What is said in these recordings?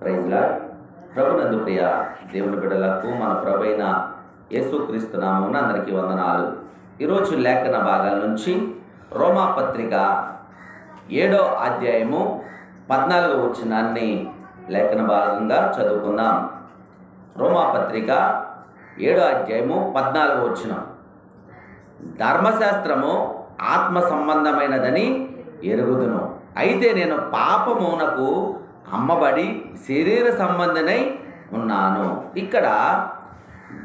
Praise lord. ప్రభునందు ప్రియ దేవుని బిడ్డలకు మన ప్రభైన యేసుక్రీస్తు నామమున అందరికీ వందనాలు. ఈరోజు లేఖన భాగాల నుంచి రోమాపత్రిక 7వ అధ్యాయము 14వ వచనాన్ని లేఖన భాగంగా చదువుకుందాం. రోమాపత్రిక 7వ అధ్యాయము 14వ వచనం. ధర్మశాస్త్రము ఆత్మ సంబంధమైనదని ఎరుగుదును, అయితే నేను పాపమునకు అమ్మబడి శరీర సంబంధనై ఉన్నాను. ఇక్కడ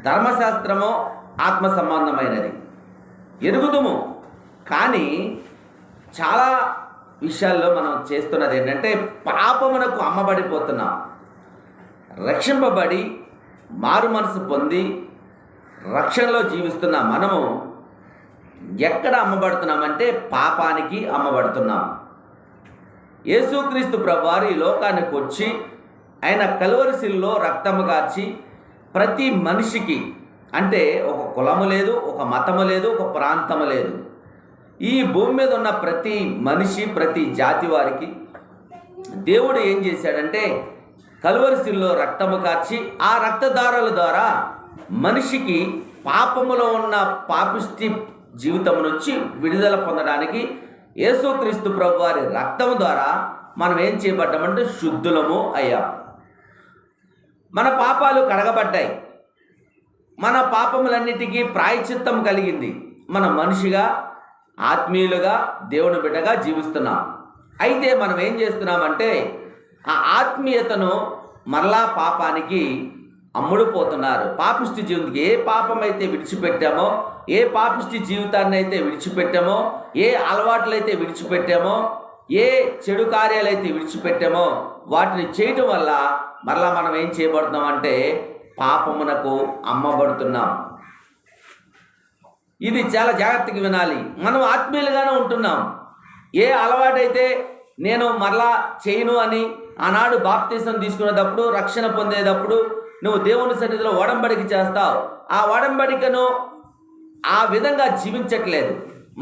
ధర్మశాస్త్రము ఆత్మ సంబంధమైనది ఎరుగుదుము, కానీ చాలా విషయాల్లో మనం చేస్తున్నది ఏంటంటే పాపమునకు అమ్మబడిపోతున్నాం. రక్షింపబడి మారు మనసు పొంది రక్షణలో జీవిస్తున్న మనము ఎక్కడ అమ్మబడుతున్నామంటే పాపానికి అమ్మబడుతున్నాం. యేసుక్రీస్తు ప్రభువారు ఈ లోకానికి వచ్చి ఆయన కల్వరి శిలువలో రక్తము కార్చి ప్రతి మనిషికి, అంటే ఒక కులము లేదు, ఒక మతము లేదు, ఒక ప్రాంతము లేదు, ఈ భూమి మీద ఉన్న ప్రతి మనిషి, ప్రతి జాతి వారికి దేవుడు ఏం చేశాడంటే కల్వరి శిలువలో రక్తము కార్చి ఆ రక్తధారల ద్వారా మనిషికి పాపములో ఉన్న పాపిష్టి జీవితం నుంచి విడుదల పొందడానికి యేసుక్రీస్తు ప్రభువారి రక్తం ద్వారా మనం ఏం చేయబడ్డామంటే శుద్ధులము అయ్యాం. మన పాపాలు కడగబడ్డాయి, మన పాపములన్నిటికీ ప్రాయశ్చిత్తం కలిగింది. మన మనిషిగా, ఆత్మీయులుగా, దేవుని బిడ్డగా జీవిస్తున్నాం. అయితే మనం ఏం చేస్తున్నామంటే ఆ ఆత్మీయతను మరలా పాపానికి అమ్ముడుపోతున్నారు. పాపిష్టి జీవితానికి ఏ పాపమైతే విడిచిపెట్టామో, ఏ పాపిష్టి జీవితాన్ని అయితే విడిచిపెట్టామో, ఏ అలవాట్లయితే విడిచిపెట్టామో, ఏ చెడు కార్యాలైతే విడిచిపెట్టామో వాటిని చేయటం వల్ల మరలా మనం ఏం చేయబడుతున్నాం అంటే పాపమునకు అమ్మబడుతున్నాం. ఇది చాలా జాగ్రత్తగా వినాలి. మనం ఆత్మీయులుగానే ఉంటున్నాం. ఏ అలవాటైతే నేను మరలా చేయను అని ఆనాడు బాప్తిసం తీసుకునేటప్పుడు, రక్షణ పొందేటప్పుడు నువ్వు దేవుని సన్నిధిలో ఒడంబడిక చేస్తావు, ఆ ఒడంబడికను ఆ విధంగా జీవించట్లేదు.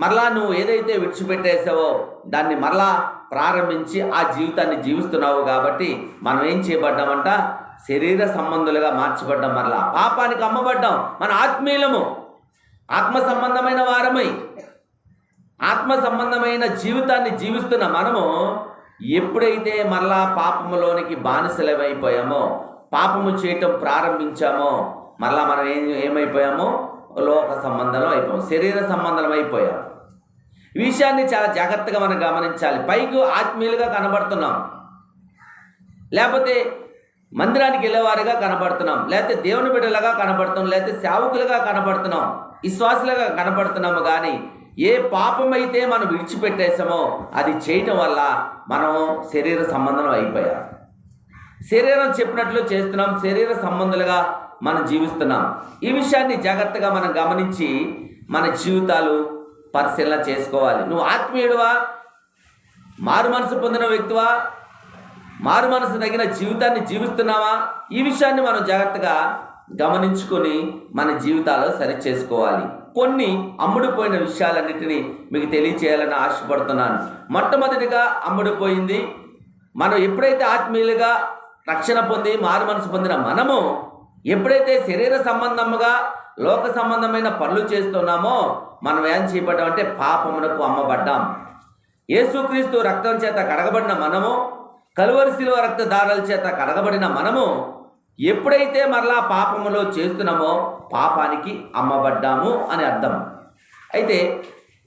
మరలా నువ్వు ఏదైతే విడిచిపెట్టేసావో దాన్ని మరలా ప్రారంభించి ఆ జీవితాన్ని జీవిస్తున్నావు. కాబట్టి మనం ఏం చేయబడ్డామంట శరీర సంబంధులుగా మార్చబడ్డాం. మరలా పాపానికి అమ్మబడ్డాం. మన ఆత్మీయులము, ఆత్మ సంబంధమైన వారమై ఆత్మ సంబంధమైన జీవితాన్ని జీవిస్తున్న మనము ఎప్పుడైతే మరలా పాపములోనికి బానిసలమైపోయామో, పాపము చేయటం ప్రారంభించామో, మరలా మనం ఏమైపోయామో లోక సంబంధంలో అయిపోయాం, శరీర సంబంధం అయిపోయాం. ఈ విషయాన్ని చాలా జాగ్రత్తగా మనం గమనించాలి. పైకి ఆత్మీయులుగా కనబడుతున్నాం, లేకపోతే మందిరానికి వెళ్ళేవారుగా కనబడుతున్నాం, లేకపోతే దేవుని బిడ్డలుగా కనబడుతున్నాం, లేకపోతే సేవకులుగా కనబడుతున్నాం, విశ్వాసులుగా కనబడుతున్నాము. కానీ ఏ పాపమైతే మనం విడిచిపెట్టేసామో అది చేయటం వల్ల మనం శరీర సంబంధం అయిపోయాం. శరీరం చెప్పినట్లు చేస్తున్నాం, శరీర సంబంధులుగా మనం జీవిస్తున్నాం. ఈ విషయాన్ని జాగ్రత్తగా మనం గమనించి మన జీవితాలు పరిశీలన చేసుకోవాలి. నువ్వు ఆత్మీయుడువా, మారు మనసు పొందిన వ్యక్తివా, మారు మనసు తగిన జీవితాన్ని జీవిస్తున్నావా? ఈ విషయాన్ని మనం జాగ్రత్తగా గమనించుకొని మన జీవితాలు సరి చేసుకోవాలి. కొన్ని అమ్ముడుపోయిన విషయాలన్నిటినీ మీకు తెలియచేయాలని ఆశపడుతున్నాను. మొట్టమొదటిగా అమ్ముడుపోయింది, మనం ఎప్పుడైతే ఆత్మీయులుగా రక్షణ పొంది మారు మనసు పొందిన మనము ఎప్పుడైతే శరీర సంబంధముగా లోక సంబంధమైన పనులు చేస్తున్నామో మనం ఏం చేయబడ్డామంటే పాపమునకు అమ్మబడ్డాం. యేసుక్రీస్తు రక్తం చేత కడగబడిన మనము, కల్వరి శిలువ రక్తధారల చేత కడగబడిన మనము ఎప్పుడైతే మరలా పాపములో చేస్తున్నామో పాపానికి అమ్మబడ్డాము అని అర్థం. అయితే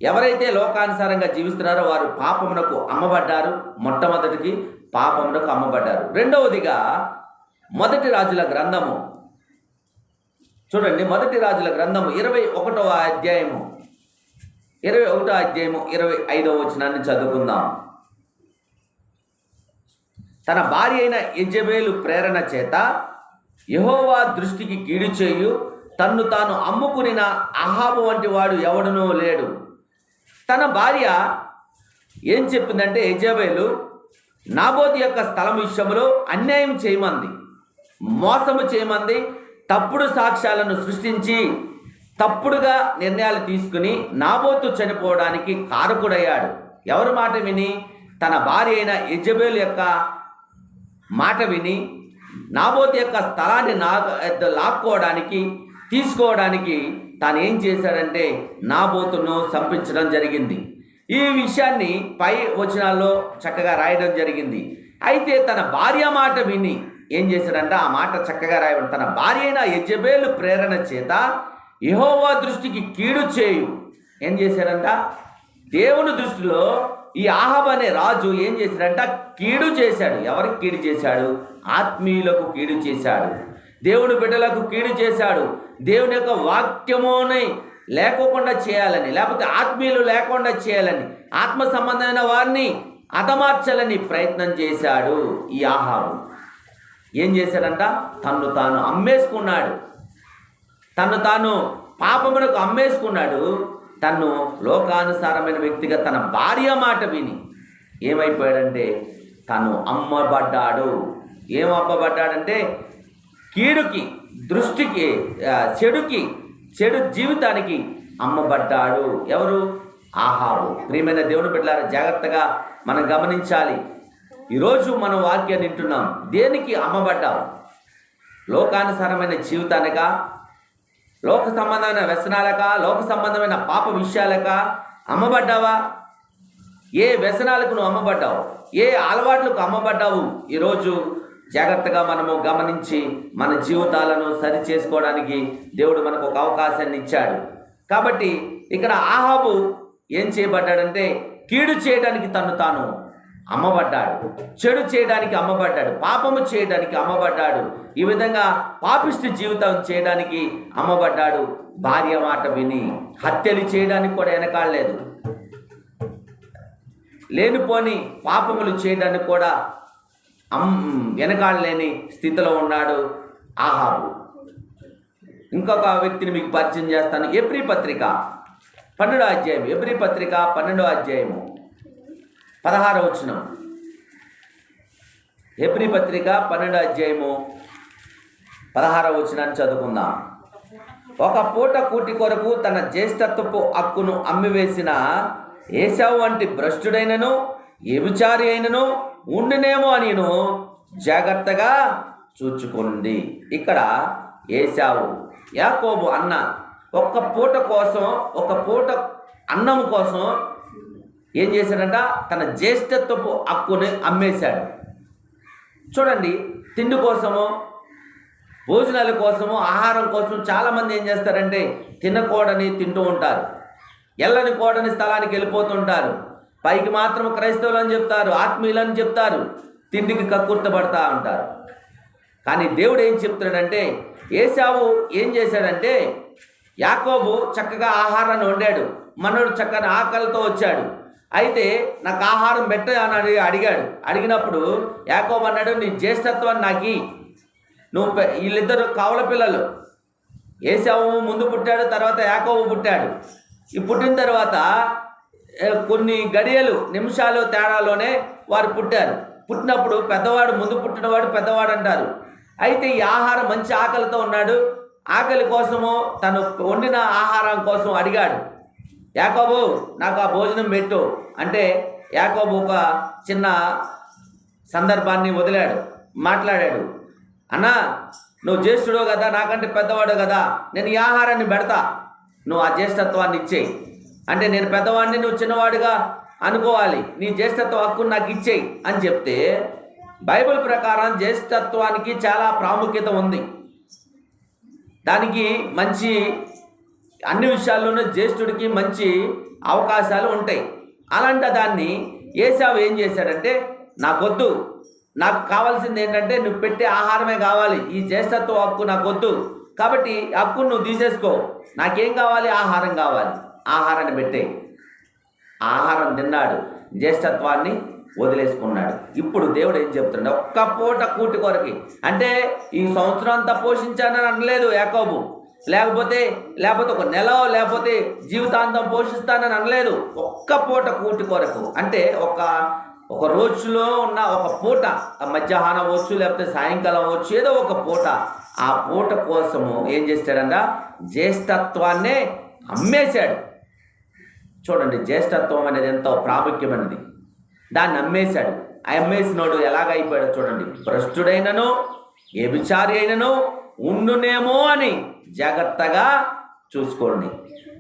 ఎవరైతే లోకానుసారంగా జీవిస్తున్నారో వారు పాపమునకు అమ్మబడ్డారు. మొట్టమొదటికి పాపమునకు అమ్మబడ్డారు. రెండవదిగా మొదటి రాజుల గ్రంథము చూడండి. మొదటి రాజుల గ్రంథము 21వ అధ్యాయము 25వ వచనాన్ని చదువుకుందాం. తన భార్య అయిన యెజబెలు ప్రేరణ చేత యెహోవా దృష్టికి కీడు చేయు తన్ను తాను అమ్ముకునిన అహాబు వంటి వాడు ఎవడునూ లేడు. తన భార్య ఏం చెప్పిందంటే యెజబెలు నాబోతు యొక్క స్థలం విషయంలో అన్యాయం చేయమంది, మోసము చేయమంది, తప్పుడు సాక్ష్యాలను సృష్టించి తప్పుడుగా నిర్ణయాలు తీసుకుని నాబోతు చనిపోవడానికి కారకుడయ్యాడు. ఎవరి మాట విని? తన భార్య అయిన యెజబెలు యొక్క మాట విని నాబోతు యొక్క స్థలాన్ని తీసుకోవడానికి తాను ఏం చేశాడంటే నాబోతును చంపించడం జరిగింది. ఈ విషయాన్ని పై వచనాల్లో చక్కగా రాయడం జరిగింది. అయితే తన భార్య మాట విని ఏం చేశాడంటే ఆ మాట చక్కగా రాయడం, తన భార్య అయిన యెజెబెలు ప్రేరణ చేత యెహోవా దృష్టికి కీడు చేయు. ఏం చేశాడంట? దేవుని దృష్టిలో ఈ ఆహాబు అనే రాజు ఏం చేశాడంట? కీడు చేశాడు. ఎవరికి కీడు చేశాడు? ఆత్మీయులకు కీడు చేశాడు, దేవుని బిడ్డలకు కీడు చేశాడు. దేవుని యొక్క వాక్యముని లేకోకుండా చేయాలని, లేకపోతే ఆత్మీయులు లేకుండా చేయాలని, ఆత్మ సంబంధమైన వారిని హతమార్చాలని ప్రయత్నం చేశాడు. ఈ ఆహాబు ఏం చేశాడంట? తన్ను తాను అమ్మేసుకున్నాడు, తను తాను పాపమునకు అమ్మేసుకున్నాడు. తను లోకానుసారమైన వ్యక్తిగా తన భార్య మాట విని ఏమైపోయాడంటే తను అమ్మబడ్డాడు. ఏం అమ్మబడ్డాడంటే కీడుకి, దృష్టికి, చెడు జీవితానికి అమ్మబడ్డాడు. ఎవరు? ఆహాబు. ప్రియమైన దేవుని బిడ్డలారా, జాగ్రత్తగా మనం గమనించాలి. ఈరోజు మనం వాక్యాన్ని వింటున్నాం. దేనికి అమ్మబడ్డావు? లోకానుసారమైన జీవితానికా, లోక సంబంధమైన వ్యసనాలక, లోక సంబంధమైన పాప విషయాలక అమ్మబడ్డావా? ఏ వ్యసనాలకు నువ్వు అమ్మబడ్డావు? ఏ అలవాట్లకు అమ్మబడ్డావు? ఈరోజు జాగ్రత్తగా మనము గమనించి మన జీవితాలను సరి చేసుకోవడానికి దేవుడు మనకు ఒక అవకాశాన్ని ఇచ్చాడు. కాబట్టి ఇక్కడ ఆహాబు ఏం చేయబడ్డాడంటే కీడు చేయడానికి తను తాను అమ్మబడ్డాడు, చెడు చేయడానికి అమ్మబడ్డాడు, పాపము చేయడానికి అమ్మబడ్డాడు. ఈ విధంగా పాపిష్టి జీవితం చేయడానికి అమ్మబడ్డాడు. భార్య మాట విని హత్యలు చేయడానికి కూడా వెనకాడలేదు, లేనిపోని పాపములు చేయడానికి కూడా వెనకాడలేని స్థితిలో ఉన్నాడు ఆహాబు. ఇంకొక వ్యక్తిని మీకు పరిచయం చేస్తాను. ఎబ్రీ పత్రిక 12వ అధ్యాయం, ఎబ్రీ పత్రిక 12వ అధ్యాయము 16వ వచనం. ఎబ్రీ పత్రిక 12వ అధ్యాయము 16వ వచనాన్ని చదువుకుందాం. ఒక పూట కూటి కొరకు తన జ్యేష్ఠత్వపు హక్కును అమ్మివేసిన ఏశావు వంటి భ్రష్టుడైనను వ్యభిచారి అయినను ఉండునేమో అని జాగ్రత్తగా చూచుకోండి. ఇక్కడ ఏశావు యాకోబు అన్న ఒక్క పూట కోసం, ఒక పూట అన్నం కోసం ఏం చేశాడంట? తన జ్యేష్ఠత్వపు హక్కుని అమ్మేశాడు. చూడండి, తిండి కోసము, భోజనాల కోసము, ఆహారం కోసం చాలామంది ఏం చేస్తారంటే తినకూడని తింటూ ఉంటారు, ఎల్లని కూడని స్థలానికి వెళ్ళిపోతుంటారు. పైకి మాత్రం క్రైస్తవులు అని చెప్తారు, ఆత్మీయులని చెప్తారు, తిండికి కక్కుర్తపడతా ఉంటారు. కానీ దేవుడు ఏం చెప్తున్నాడంటే, ఏశావు ఏం చేశాడంటే యాకోబు చక్కగా ఆహారాన్ని వండాడు, మనోడు చక్కని ఆకలితో వచ్చాడు. అయితే నాకు ఆహారం పెట్ట అని అడిగాడు. అడిగినప్పుడు యాకోబు అన్నాడు, నీ జ్యేష్ఠత్వాన్ని నాకి, నువ్వు వీళ్ళిద్దరు కవల పిల్లలు. ఏశావు ముందు పుట్టాడు, తర్వాత యాకోబు పుట్టాడు. ఈ పుట్టిన తర్వాత కొన్ని గడియలు, నిమిషాలు తేడాలోనే వారు పుట్టారు. పుట్టినప్పుడు పెద్దవాడు, ముందు పుట్టినవాడు పెద్దవాడు అంటారు. అయితే ఈ ఆహారం మంచి ఆకలితో ఉన్నాడు. ఆకలి కోసము తను వండిన ఆహారం కోసం అడిగాడు, యాకోబు నాకు ఆ భోజనం పెట్టు అంటే యాకోబు ఒక చిన్న సందర్భాన్ని వదిలాడు, మాట్లాడాడు. అన్నా, నువ్వు జ్యేష్ఠుడు కదా, నాకంటే పెద్దవాడు కదా, నేను ఈ ఆహారాన్ని పెడతా, నువ్వు ఆ జ్యేష్ఠత్వాన్ని ఇచ్చేయి అంటే, నేను పెద్దవాడిని, నువ్వు చిన్నవాడిగా అనుకోవాలి, నీ జ్యేష్ఠత్వ హక్కును నాకు ఇచ్చేయి అని చెప్తే, బైబిల్ ప్రకారం జ్యేష్ఠత్వానికి చాలా ప్రాముఖ్యత ఉంది. దానికి మంచి, అన్ని విషయాల్లోనూ జ్యేష్ఠుడికి మంచి అవకాశాలు ఉంటాయి. అలాంటి దాన్ని ఏశావు ఏం చేశాడంటే, నాకొద్దు, నాకు కావాల్సింది ఏంటంటే నువ్వు పెట్టే ఆహారమే కావాలి, ఈ జ్యేష్ఠత్వ హక్కు నాకొద్దు, కాబట్టి హక్కును నువ్వు తీసేసుకో, నాకేం కావాలి? ఆహారం కావాలి, ఆహారాన్ని పెట్టే. ఆహారం తిన్నాడు, జ్యేష్ఠత్వాన్ని వదిలేసుకున్నాడు. ఇప్పుడు దేవుడు ఏం చెప్తున్నాడు? ఒక్క పూట కూటి కొరకి అంటే ఈ సంవత్సరం అంతా పోషించానని అనలేదు యాకోబు, లేకపోతే ఒక నెల, లేకపోతే జీవితాంతం పోషిస్తానని అనలేదు. ఒక్క పూట కూటి కొరకు అంటే ఒక రోజులో ఉన్న ఒక పూట, మధ్యాహ్నం అవ్వచ్చు, లేకపోతే సాయంకాలం అవ్వచ్చు, ఏదో ఒక పూట, ఆ పూట కోసము ఏం చేస్తాడంట? జ్యేష్ఠత్వాన్నే అమ్మేశాడు. చూడండి, జ్యేష్ఠత్వం అనేది ఎంతో ప్రాముఖ్యమైనది. దాన్ని అమ్మేశాడు. అమ్మేసినోడు ఎలాగైపోయాడు చూడండి. భ్రష్టుడైనను వ్యభిచారి అయినను ఉండునేమో అని జాగ్రత్తగా చూసుకోండి.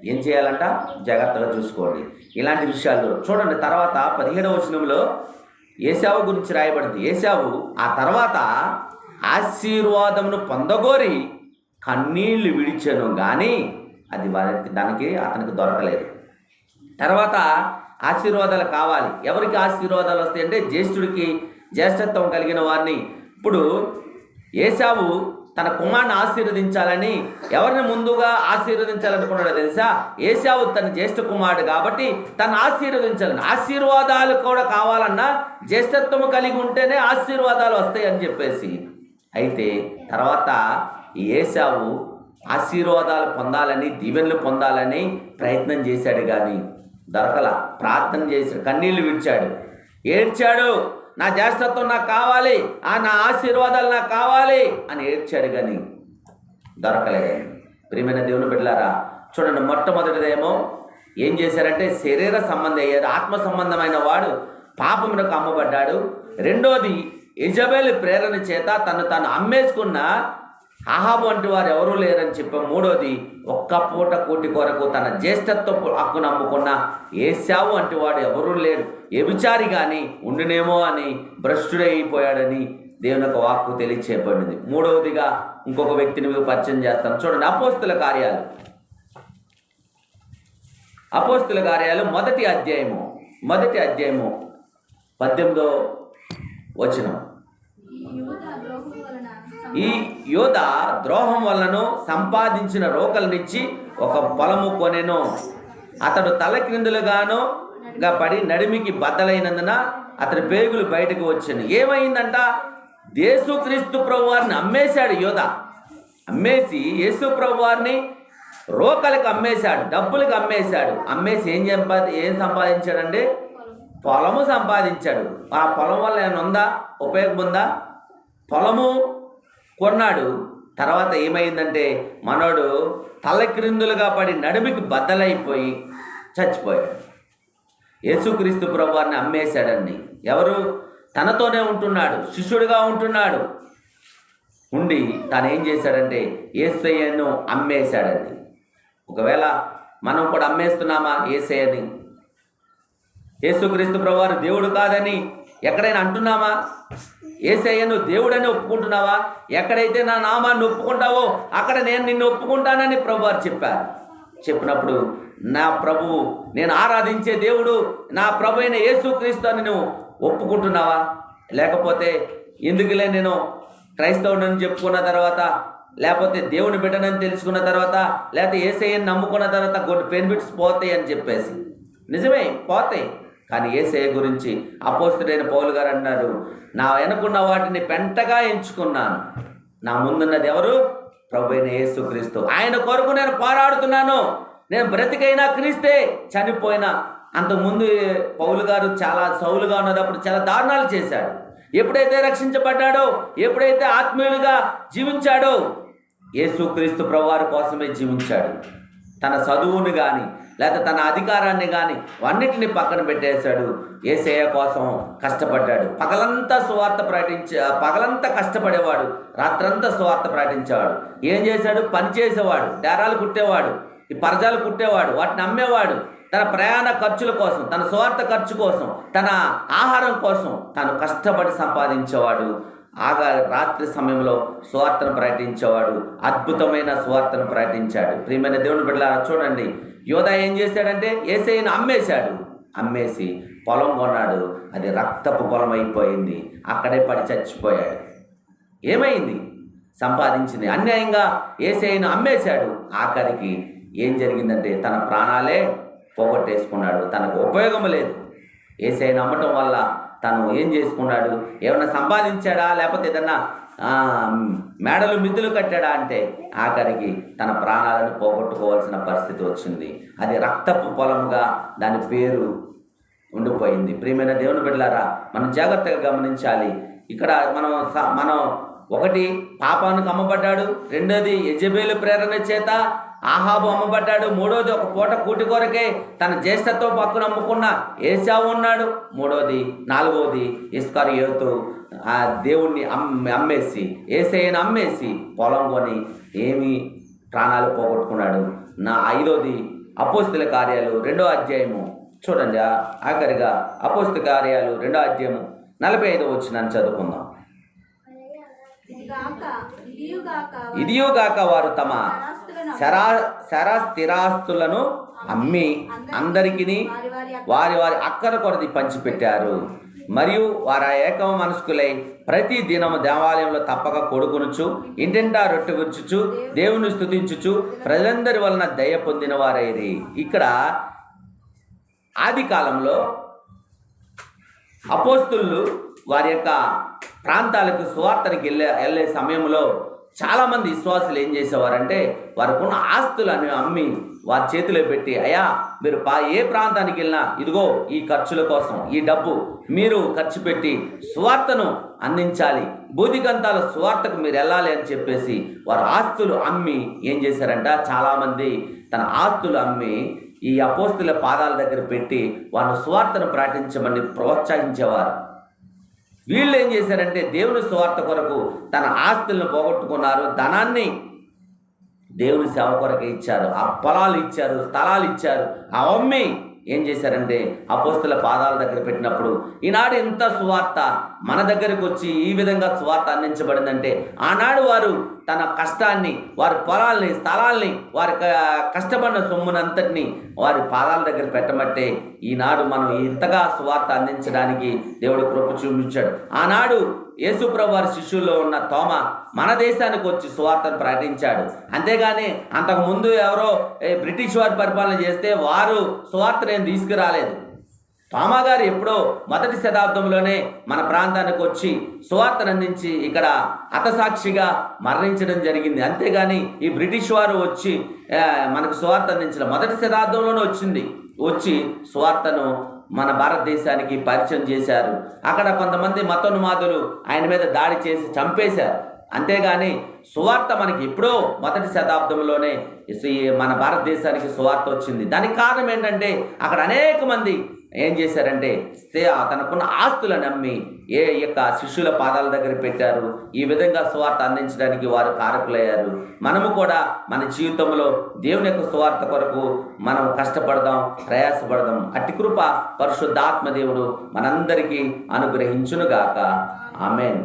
ఏం చేయాలంట? జాగ్రత్తగా చూసుకోండి. ఇలాంటి విషయాలు చూడండి. తర్వాత 17వ వచనంలో ఏశావు గురించి రాయబడింది. ఏశావు ఆ తర్వాత ఆశీర్వాదమును పొందగోరి కన్నీళ్లు విడిచెను, కానీ అది దానికి అతనికి దొరకలేదు. తర్వాత ఆశీర్వాదాలు కావాలి. ఎవరికి ఆశీర్వాదాలు వస్తాయి అంటే జ్యేష్ఠుడికి జ్యేష్ఠత్వం కలిగిన వారిని. ఇప్పుడు ఏశావు తన కుమారుని ఆశీర్వదించాలని ఎవరిని ముందుగా ఆశీర్వదించాలనుకున్నాడో తెలుసా? ఏశావు తన జ్యేష్ఠ కుమారుడు కాబట్టి తను ఆశీర్వదించాలని. ఆశీర్వాదాలు కూడా కావాలన్నా జ్యేష్ఠత్వము కలిగి ఉంటేనే ఆశీర్వాదాలు వస్తాయి అని చెప్పేసి. అయితే తర్వాత ఏశావు ఆశీర్వాదాలు పొందాలని, దీవెనలు పొందాలని ప్రయత్నం చేశాడు, కానీ దొరకల. ప్రార్థన చేశాడు, కన్నీళ్లు విడిచాడు, ఏడ్చాడు, నా జ్యేష్ఠత్వం నాకు కావాలి, నా ఆశీర్వాదాలు నాకు కావాలి అని ఏడ్చాడు, కానీ దొరకలేదు. ప్రియమైన దేవుని బిడ్డలారా, చూడండి, మొట్టమొదటిదేమో ఏం చేశారంటే శరీర సంబంధం అయ్యారు. ఆత్మ సంబంధమైన వాడు పాపమునకు అమ్మబడ్డాడు. రెండోది యెజబెలు ప్రేరణ చేత తను అమ్మేసుకున్న అహాబు వంటి వారు ఎవరూ లేరని చెప్పాం. మూడోది ఒక్క పూట కూటి కొరకు తన జ్యేష్ఠత్వపు హక్కును నమ్ముకున్న ఏశావు వంటి వాడు ఎవరూ లేరు. వ్యభిచారి కానీ ఉండునేమో అని భ్రష్టుడైపోయాడని దేవుని యొక్క వాక్కు తెలియచేయబడింది. మూడవదిగా ఇంకొక వ్యక్తిని మీకు పరిచయం చేస్తాను. చూడండి, అపోస్తుల కార్యాలు మొదటి అధ్యాయము 18వ వచనం. ఈ యోధ ద్రోహం వలన సంపాదించిన రోకలనిచ్చి ఒక పొలము కొనెను. అతడు తల క్రిందులుగాను పడి నడిమికి బద్దలైనందున అతడి పేగులు బయటకు వచ్చాను. ఏమైందంట? యేసుక్రీస్తు ప్రభువారిని అమ్మేశాడు. యోధ అమ్మేసి యేసు ప్రభువారిని రోకలకు అమ్మేశాడు, డబ్బులకు అమ్మేశాడు. అమ్మేసి ఏం సంపాదించాడండి? పొలము సంపాదించాడు. ఆ పొలం వల్ల ఏమైనా ఉందా? ఉపయోగం ఉందా? పొలము కొన్నాడు. తర్వాత ఏమైందంటే మనోడు తలక్రిందులుగా పడి నడుమికి బద్దలైపోయి చచ్చిపోయాడు. యేసుక్రీస్తు ప్రభువారిని అమ్మేశాడండి. ఎవరు? తనతోనే ఉంటున్నాడు, శిష్యుడిగా ఉంటున్నాడు. ఉండి తాను ఏం చేశాడంటే యేసయ్యను అమ్మేశాడండి. ఒకవేళ మనం కూడా అమ్మేస్తున్నామా యేసయ్యని? యేసుక్రీస్తు ప్రభువారు దేవుడు కాదని ఎక్కడైనా అంటున్నామా? యేసయ్యను దేవుడని ఒప్పుకుంటున్నావా? ఎక్కడైతే నా నామాన్ని ఒప్పుకుంటావో అక్కడ నేను నిన్ను ఒప్పుకుంటానని ప్రభువారు చెప్పారు. చెప్పినప్పుడు నా ప్రభువు, నేను ఆరాధించే దేవుడు నా ప్రభు అయిన యేసుక్రీస్తు అని నువ్వు ఒప్పుకుంటున్నావా? లేకపోతే ఎందుకులే నేను క్రైస్తవుడని చెప్పుకున్న తర్వాత, లేకపోతే దేవుని బిడ్డనని తెలుసుకున్న తర్వాత, లేకపోతే యేసయ్యని నమ్ముకున్న తర్వాత కొన్ని బెనిఫిట్స్ పోతాయి అని చెప్పేసి. నిజమే, పోతాయి. కానీ యేసయ్య గురించి అపోస్తలుడైన పౌలు గారు అన్నారు, నా వెనుకున్న వాటిని పెంటగా ఎంచుకున్నాను. నా ముందున్నది ఎవరు? ప్రభు అయిన యేసుక్రీస్తు. ఆయన కొరకు నేను పోరాడుతున్నాను. నేను బ్రతికైనా క్రీస్తే, చనిపోయినా. అంతకుముందు పౌలు గారు చాలా సౌలుగా ఉన్నప్పుడు చాలా దారుణాలు చేశాడు. ఎప్పుడైతే రక్షించబడ్డాడో, ఎప్పుడైతే ఆత్మీయులుగా జీవించాడో, యేసుక్రీస్తు ప్రభువారి కోసమే జీవించాడు. తన చదువుని కానీ లేకపోతే తన అధికారాన్ని కానీ అన్నిటిని పక్కన పెట్టేశాడు. యేసయ్య కోసం కష్టపడ్డాడు. పగలంతా కష్టపడేవాడు, రాత్రంతా సువార్త ప్రకటించేవాడు. ఏం చేశాడు? పని చేసేవాడు, డేరాలు కుట్టేవాడు, ఈ పరజాలు కుట్టేవాడు, వాటిని అమ్మేవాడు. తన ప్రయాణ ఖర్చుల కోసం, తన స్వార్థ ఖర్చు కోసం, తన ఆహారం కోసం తను కష్టపడి సంపాదించేవాడు. రాత్రి సమయంలో సువార్తను ప్రకటించేవాడు. అద్భుతమైన సువార్తను ప్రకటించాడు. ప్రియమైన దేవుని బిడ్డలారా, చూడండి, యోధ ఏం చేశాడంటే యేసయ్యను అమ్మేశాడు. అమ్మేసి పొలం కొన్నాడు. అది రక్తపు పొలం అయిపోయింది. అక్కడే పడి చచ్చిపోయాడు. ఏమైంది? సంపాదించింది అన్యాయంగా యేసయ్యను అమ్మేశాడు. ఆఖరికి ఏం జరిగిందంటే తన ప్రాణాలే పోగొట్టేసుకున్నాడు. తనకు ఉపయోగం లేదు. యేసయ్యను అమ్మటం వల్ల తను ఏం చేసుకున్నాడు? ఏమైనా సంపాదించాడా? లేకపోతే ఏదన్నా మేడలు మిద్దులు కట్టాడా అంటే ఆఖరికి తన ప్రాణాలను పోగొట్టుకోవాల్సిన పరిస్థితి వచ్చింది. అది రక్తపు పొలంగా దాని పేరు ఉండిపోయింది. ప్రియమైన దేవుని బిడ్డలారా, మనం జాగ్రత్తగా గమనించాలి. ఇక్కడ మనం ఒకటి పాపానికి అమ్మబడ్డాడు. రెండోది యెజబెలు ప్రేరణ చేత ఆహాబు అమ్మబడ్డాడు. మూడోది ఒక పూట కూటి కొరకే తన జ్యేష్ఠత్వ పక్కును అమ్ముకున్న ఏశావు ఉన్నాడు. నాలుగోది ఇస్కరియోతు ఆ దేవుణ్ణి అమ్మేసి యేసయ్యను అమ్మేసి పొలం కొని ఏమి ప్రాణాలు పోగొట్టుకున్నాడు. ఐదోది అపోస్తుల కార్యాలు 2వ అధ్యాయము చూడండి. ఆఖరిగా అపోస్తుల కార్యాలు 2వ అధ్యాయము 45వ వచనాన్ని చదువుకుందాం. ఇదియుగాక వారు తమ స్థిరాస్తులను అమ్మి అందరికీ వారి వారి అక్కర కొరది పంచిపెట్టారు. మరియు వారు ఏకమ మనస్కులై ప్రతి దినము దేవాలయంలో తప్పక కొడుకునుచు ఇంటింటా రొట్టె విరుచుచు దేవుని స్తుతించుచు ప్రజలందరి వలన దయ పొందిన వారైరి. ఇక్కడ ఆది కాలంలో అపోస్తులు వారి యొక్క ప్రాంతాలకు సువార్తనికి వెళ్ళే సమయంలో చాలామంది విశ్వాసులు ఏం చేసేవారంటే వారికున్న ఆస్తులను అమ్మి వారి చేతిలో పెట్టి, అయ్యా మీరు ఏ ప్రాంతానికి వెళ్ళినా ఇదిగో ఈ ఖర్చుల కోసం ఈ డబ్బు మీరు ఖర్చు పెట్టి సువార్తను అందించాలి, బూదిగంతాల సువార్తకు మీరు వెళ్ళాలి అని చెప్పేసి వారు ఆస్తులు అమ్మి ఏం చేశారంట, చాలామంది తన ఆస్తులు అమ్మి ఈ అపోస్తుల పాదాల దగ్గర పెట్టి వారిని సువార్తను ప్రకటించమని ప్రోత్సహించేవారు. వీళ్ళు ఏం చేశారంటే దేవుని సువార్త కొరకు తన ఆస్తులను పోగొట్టుకున్నారు, ధనాన్ని దేవుని సేవ కొరకు ఇచ్చారు, ఆ పొలాలు ఇచ్చారు, స్థలాలు ఇచ్చారు. అవన్నీ ఏం చేశారంటే అపోస్తుల పాదాల దగ్గర పెట్టినప్పుడు ఈనాడు ఎంత సువార్త మన దగ్గరకు వచ్చి ఈ విధంగా సువార్త అందించబడిందంటే, ఆనాడు వారు తన కష్టాన్ని, వారి పొలాల్ని, స్థలాల్ని, వారి కష్టపడిన సొమ్మునంతటిని వారి పాదాల దగ్గర పెట్టమంటే ఈనాడు మనం ఇంతగా సువార్త అందించడానికి దేవుడు కృప చూపించాడు. ఆనాడు యేసుప్రభు వారి శిష్యుల్లో ఉన్న తోమ మన దేశానికి వచ్చి సువార్తను ప్రకటించాడు. అంతేగాని అంతకుముందు ఎవరో బ్రిటిష్ వారి పరిపాలన చేస్తే వారు సువార్తను తీసుకురాలేదు. తోమా గారు ఎప్పుడో 1వ శతాబ్దంలోనే మన ప్రాంతానికి వచ్చి సువార్తను అందించి ఇక్కడ హతసాక్షిగా మరణించడం జరిగింది. అంతేగాని ఈ బ్రిటిష్ వారు వచ్చి మనకు సువార్త అందించడం 1వ శతాబ్దంలోనే వచ్చి సువార్తను మన భారతదేశానికి పరిచయం చేశారు. అక్కడ కొంతమంది మతోన్మాదులు ఆయన మీద దాడి చేసి చంపేశారు. అంతేగాని సువార్త మనకి ఎప్పుడో 1వ శతాబ్దంలోనే మన భారతదేశానికి సువార్త వచ్చింది. దానికి కారణం ఏంటంటే అక్కడ అనేక మంది ఏం చేశారంటే తనకున్న ఆస్తులను నమ్మి యొక్క శిష్యుల పాదాల దగ్గర పెట్టారు. ఈ విధంగా సువార్త అందించడానికి వారు కారకులయ్యారు. మనము కూడా మన జీవితంలో దేవుని యొక్క సువార్త కొరకు మనం కష్టపడదాం, ప్రయాసపడదాం. అట్టి కృప పరిశుద్ధాత్మ దేవుడు మనందరికీ అనుగ్రహించునుగాక. ఆమేన్.